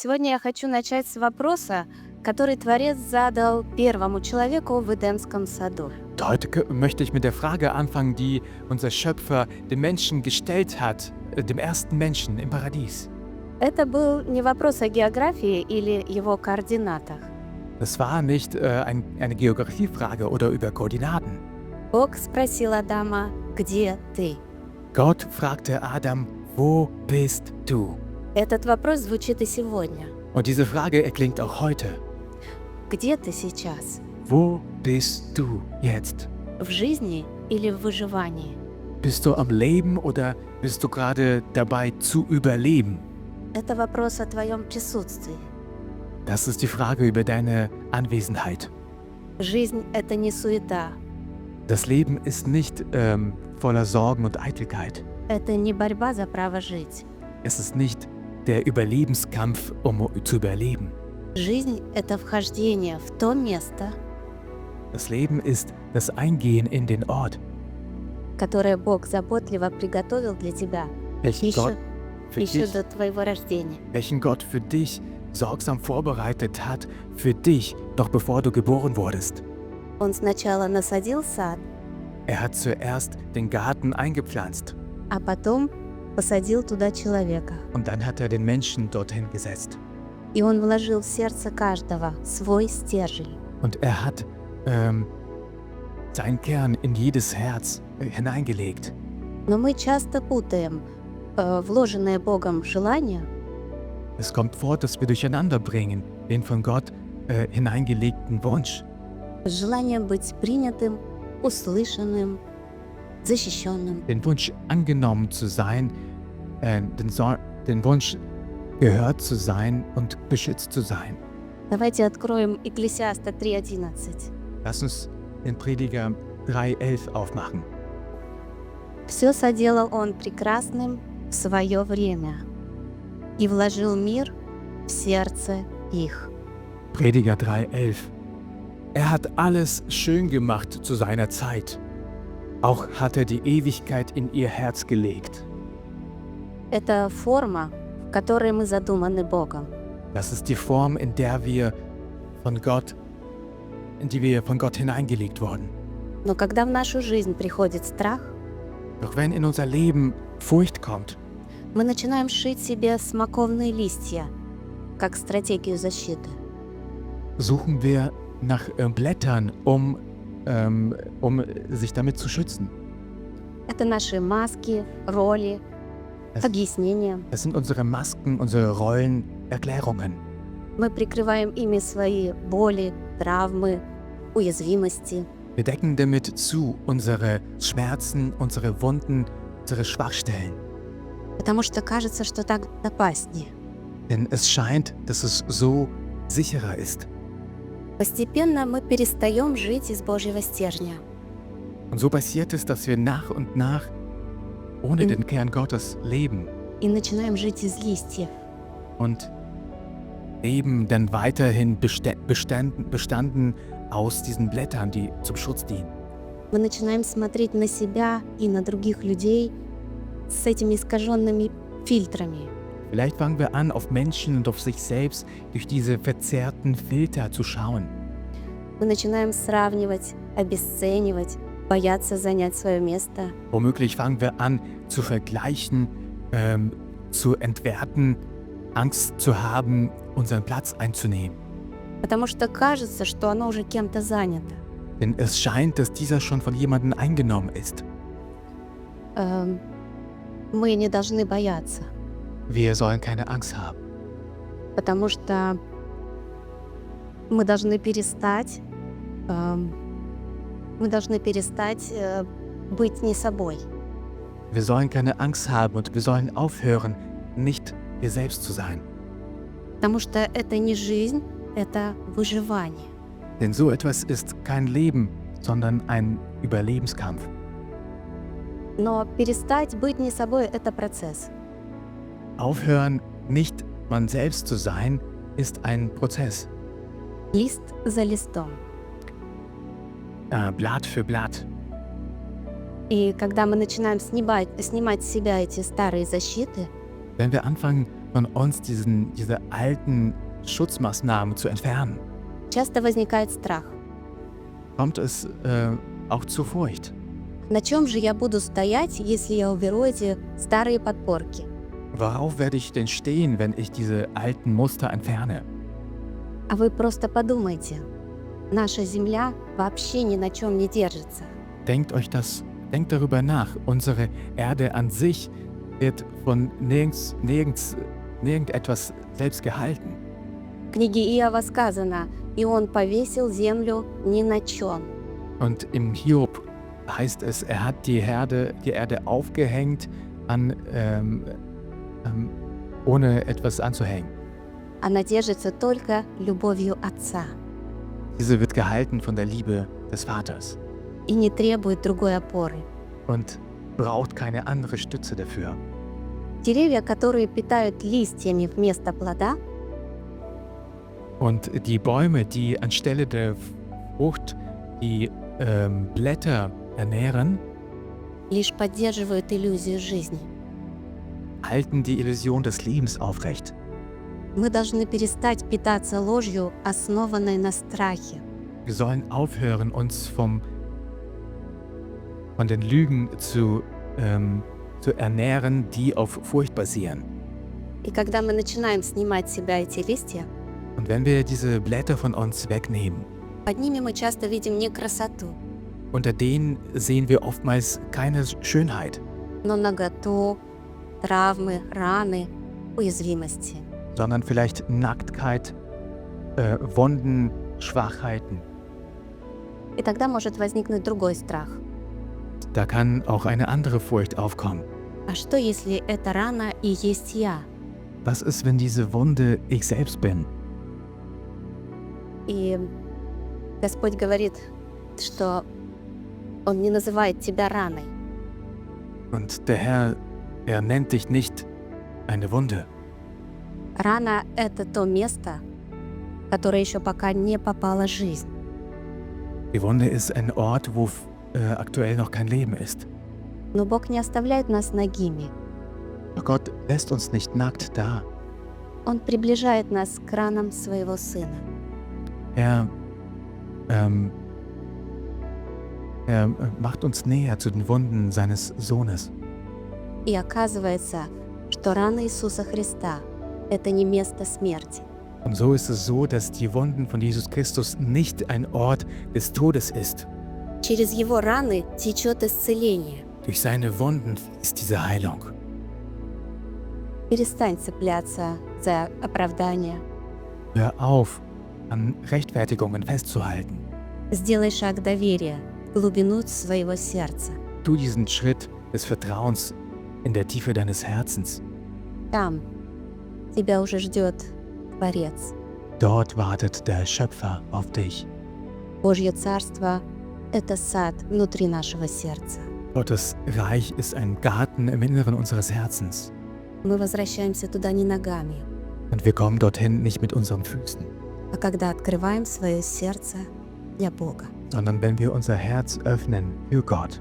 Сегодня я хочу начать с вопроса, который Творец задал первому человеку в Эдемском саду. Heute möchte ich mit der Frage anfangen, die unser Schöpfer dem Menschen gestellt hat, dem ersten Menschen im Paradies. Это был не вопрос о географии или его координатах. Das war nicht eine Geografiefrage oder über Koordinaten. Бог спросил Адама: «Где ты?» Gott fragte Adam, wo bist du? Этот вопрос звучит и сегодня. Und diese Frage erklingt auch heute. Где ты сейчас? Wo bist du jetzt? В жизни или в выживании? Bist du am Leben oder bist du gerade dabei zu überleben? Это вопрос о твоем присутствии. Das ist die Frage über deine Anwesenheit. Жизнь — это не суета. Das Leben ist nicht voller Sorgen und Eitelkeit. Это не борьба за право жить. Es ist nicht der Überlebenskampf, um zu überleben. Жизнь — это вхождение в то место, Das Leben ist das Eingehen in den Ort, которое Бог заботливо приготовил для тебя welchen Gott, für еще dich, до твоего рождения. welchen Gott für dich sorgsam vorbereitet hat, für dich, noch bevor du geboren wurdest. Он сначала насадил сад, Er hat zuerst den Garten eingepflanzt а потом посадил туда человека. und dann hat er den Menschen dorthin gesetzt. И он вложил в сердце каждого свой стержень. Und er hat seinen Kern in jedes Herz hineingelegt. Но мы часто путаем вложенное Богом желание Es kommt vor, dass wir durcheinander bringen den von Gott hineingelegten Wunsch, с желанием быть принятым, услышанным, защищенным. den Wunsch angenommen zu sein, den Wunsch gehört zu sein und beschützt zu sein. Давайте откроем Екклесиаста 3:11. Lass uns den Prediger 3,11 aufmachen. «Все соделал Он прекрасным в свое время и вложил мир в сердце их». Prediger 3,11. Er hat alles schön gemacht zu seiner Zeit. Auch hat er die Ewigkeit in ihr Herz gelegt. Это форма, в которой мы задуманы Богом. Das ist die Form, in die wir von Gott hineingelegt wurden. Но когда в нашу жизнь приходит страх, Doch wenn in unser Leben Furcht kommt, мы начинаем шить себе смоковные листья, как стратегию защиты. suchen wir nach Blättern, um sich damit zu schützen. Это наши маски, роли, Es, объяснения. es sind unsere Masken, unsere Rollen, Erklärungen. Мы прикрываем ими свои боли, травмы, уязвимости. Wir decken damit zu unsere Schmerzen, unsere Wunden, unsere Schwachstellen. Потому что кажется, что так безопаснее. Denn es scheint, dass es so sicherer ist. Постепенно мы перестаем жить из Божьего стержня. Und so passiert es, dass wir nach und nach ohne den Kern Gottes leben И начинаем жить из листьев. und leben dann weiterhin bestanden aus diesen Blättern, die zum Schutz dienen. Мы начинаем смотреть на себя и на других людей с этими искаженными фильтрами. Vielleicht fangen wir an, auf Menschen und auf sich selbst durch diese verzerrten Filter zu schauen. Мы начинаем сравнивать, обесценивать, бояться занять свое место. Womöglich fangen wir an zu vergleichen, zu entwerten, Angst zu haben, unseren Platz einzunehmen. Потому что кажется, что оно уже кем-то занято. Denn es scheint, dass dieser schon von jemandem eingenommen ist. Мы не должны бояться, Wir sollen keine Angst haben, потому что мы должны перестать, быть не собой. wir sollen keine Angst haben und wir sollen aufhören, nicht wir selbst zu sein. Потому что это не жизнь, это выживание. Denn so etwas ist kein Leben, sondern ein Überlebenskampf. Но перестать быть не собой — это процесс. Aufhören, nicht man selbst zu sein, ist ein Prozess. Лист за листом. Blatt für Blatt. И когда мы начинаем снимать с себя эти старые защиты, Wenn wir anfangen, von uns diese alten Schutzmaßnahmen zu entfernen, часто возникает страх. kommt es auch zur Furcht. На чем же я буду стоять, если я уберу эти старые подпорки? Worauf werde ich denn stehen, wenn ich diese alten Muster entferne? А вы просто подумайте. Наша Земля вообще ни на чем не держится. Denkt darüber nach. Unsere Erde an sich wird von nirgendetwas selbst gehalten. В книге Иова сказано, и он повесил землю ни на чем. Und im Hiob heißt es, er hat die Erde aufgehängt ohne etwas anzuhängen. Она держится только любовью Отца Diese wird gehalten von der Liebe des Vaters и не требует другой опоры. und braucht keine andere Stütze dafür. Деревья, которые питают листьями вместо плода, Und die Bäume, die anstelle der Frucht die Blätter ernähren, лишь поддерживают иллюзию жизни. halten die Illusion des Lebens aufrecht. Мы должны перестать питаться ложью, основанной на страхе. Wir sollen aufhören, uns von den Lügen zu ernähren, die auf Furcht basieren. И когда мы начинаем снимать с себя эти листья, Und wenn wir diese Blätter von uns wegnehmen, под ними мы часто видим не красоту, unter denen sehen wir oftmals keine Schönheit, но наготу, травмы, раны, уязвимости. sondern vielleicht Nacktheit, Wunden, Schwachheiten. И тогда может возникнуть другой страх. Da kann auch eine andere Furcht aufkommen. А что, если эта рана и есть я? Was ist, wenn diese Wunde ich selbst bin? И Господь говорит, что Он не называет тебя раной. Und der Herr, er nennt dich nicht eine Wunde. Рана — это то место, в которое еще пока не попала жизнь. Die Wunde ist ein Ort, wo aktuell noch kein Leben ist. Но Бог не оставляет нас нагими. Doch Gott lässt uns nicht nackt da. Он приближает нас к ранам Своего Сына. Er macht uns näher zu den Wunden seines Sohnes. И оказывается, что рана Иисуса Христа — это не место смерти. Und so ist es so, dass die Wunden von Jesus Christus nicht ein Ort des Todes ist. Через Его раны течет исцеление. Durch seine Wunden ist diese Heilung. Перестань цепляться за оправдание. Hör auf, an Rechtfertigungen festzuhalten. Сделай шаг доверия в глубину своего сердца. Tu diesen Schritt des Vertrauens in der Tiefe deines Herzens. Там тебя уже ждет Творец. Dort wartet der Schöpfer auf dich. Божье Царство — это сад внутри нашего сердца. Gottes Reich ist ein Garten im Inneren unseres Herzens. Мы возвращаемся туда не ногами, Und wir kommen dorthin nicht mit unseren Füßen, а когда открываем свое сердце для Бога. sondern wenn wir unser Herz öffnen für Gott.